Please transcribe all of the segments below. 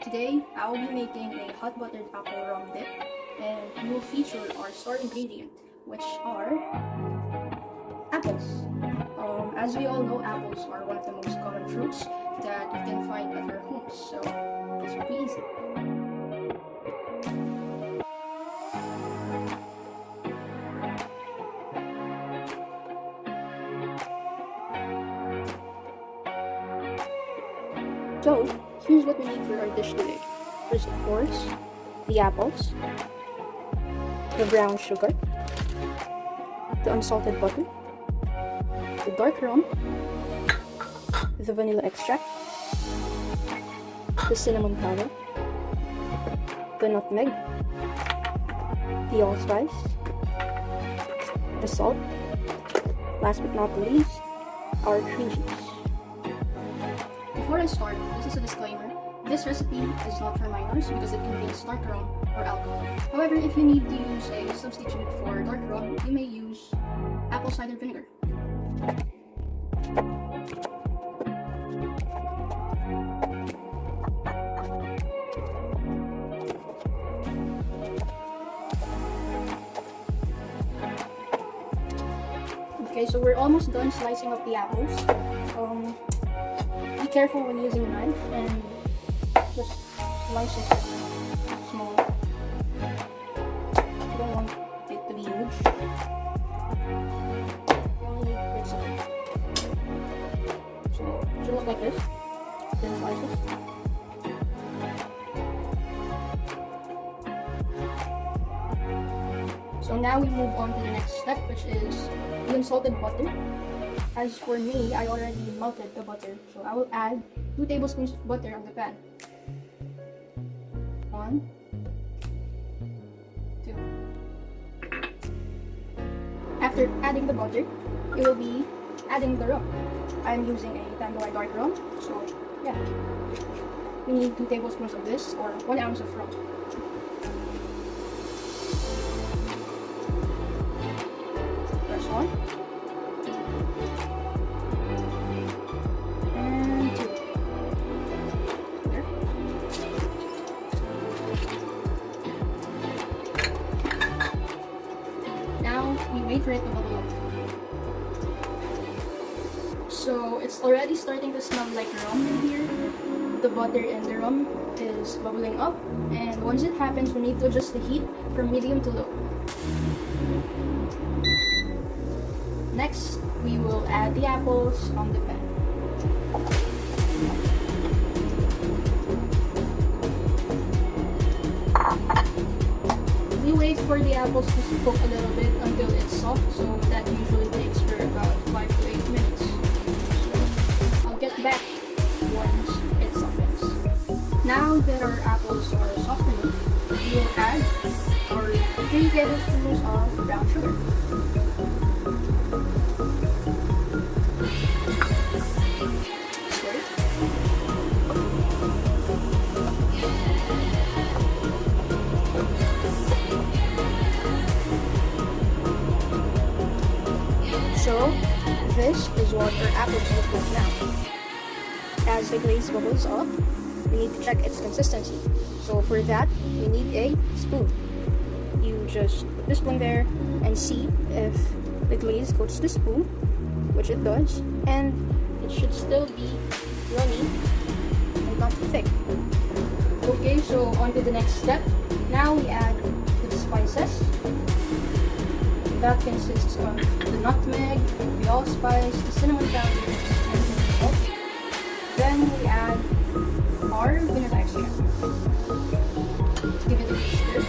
today I will be making a hot buttered apple rum dip, and we will feature our star ingredient, which are apples. As we all know, apples are one of the most common fruits that you can find at our homes, so this will be easy. So, here's what we need for our dish today. First, of course, the apples, the brown sugar, the unsalted butter, the dark rum, the vanilla extract, the cinnamon powder, the nutmeg, the allspice, the salt, last but not the least, our cream cheese. Before I start, this is a disclaimer. This recipe is not for minors because it contains dark rum or alcohol. However, if you need to use a substitute for dark rum, you may use apple cider vinegar. Okay, so we're almost done slicing up the apples. Be careful when using a knife and just slice it small. You don't want it to be huge. You only need bits of it. So it should look like this. Then slice it. So now we move on to the next step, which is the unsalted butter. As for me, I already melted the butter, so I will add 2 tablespoons of butter on the pan. 1, 2. After adding the butter, you will be adding the rum. I'm using a Tanduay dark rum, so yeah. We need 2 tablespoons of this, or 1 ounce of rum. First one. We wait for it to bubble up. So it's already starting to smell like rum in here. The butter and the rum is bubbling up, and once it happens, we need to adjust the heat from medium to low. Next, we will add the apples on the pan. We wait for the apples to cook a little bit until it's soft, so that usually takes for about 5 to 8 minutes. So I'll get back once it softens. Now that our apples are softening, we will add our 3 tablespoons of brown sugar. So, this is what our apples look like now. As the glaze bubbles up, we need to check its consistency. So for that, we need a spoon. You just put the spoon there and see if the glaze coats the spoon, which it does, and it should still be runny and not too thick. Okay, so on to the next step. Now we add the spices. That consists of the nutmeg, the allspice, the cinnamon powder, and the salt. Then we add our vanilla extract. Give it a stir.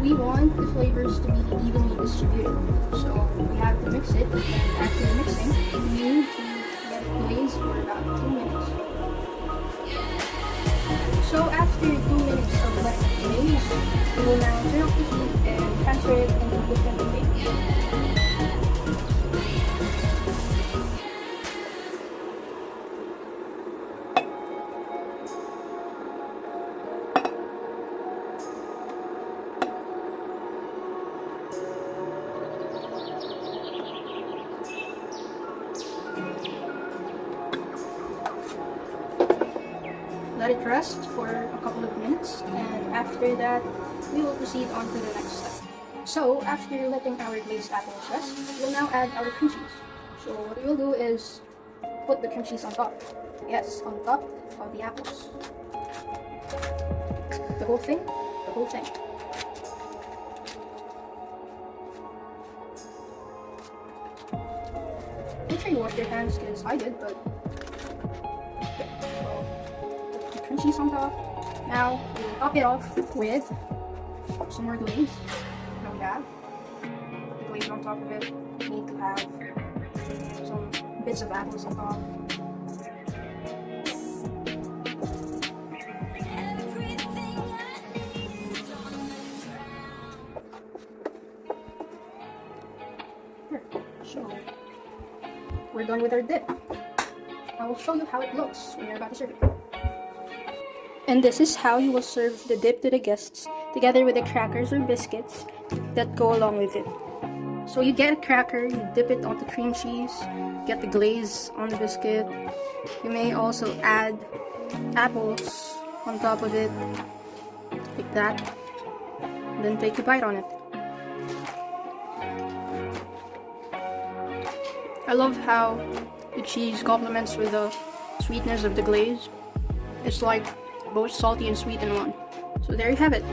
We want the flavors to be evenly distributed, so we have to mix it. And after mixing, we need to let it glaze for about 2 minutes. So after 2 minutes of letting it glaze, we will now turn off the heat and transfer it into different plates. let it rest for a couple of minutes, and after that, we will proceed on to the next step. So, after letting our glazed apples rest, we'll now add our cream cheese. So, what we will do is put the cream cheese on top. Yes, on top of the apples. The whole thing, the whole thing. Make sure you wash your hands, because I did, but okay. So, put the cream cheese on top. Now, we'll top it off with some more glaze. Now we have the glaze on top of it. We need to have some bits of apples on top. So, we're done with our dip. I will show you how it looks when you're about to serve it. And this is how you will serve the dip to the guests, together with the crackers or biscuits that go along with it. So you get a cracker, you dip it onto cream cheese, get the glaze on the biscuit. You may also add apples on top of it, like that, and then take a bite on it. I love how the cheese complements with the sweetness of the glaze. It's like both salty and sweet in one. So there you have it.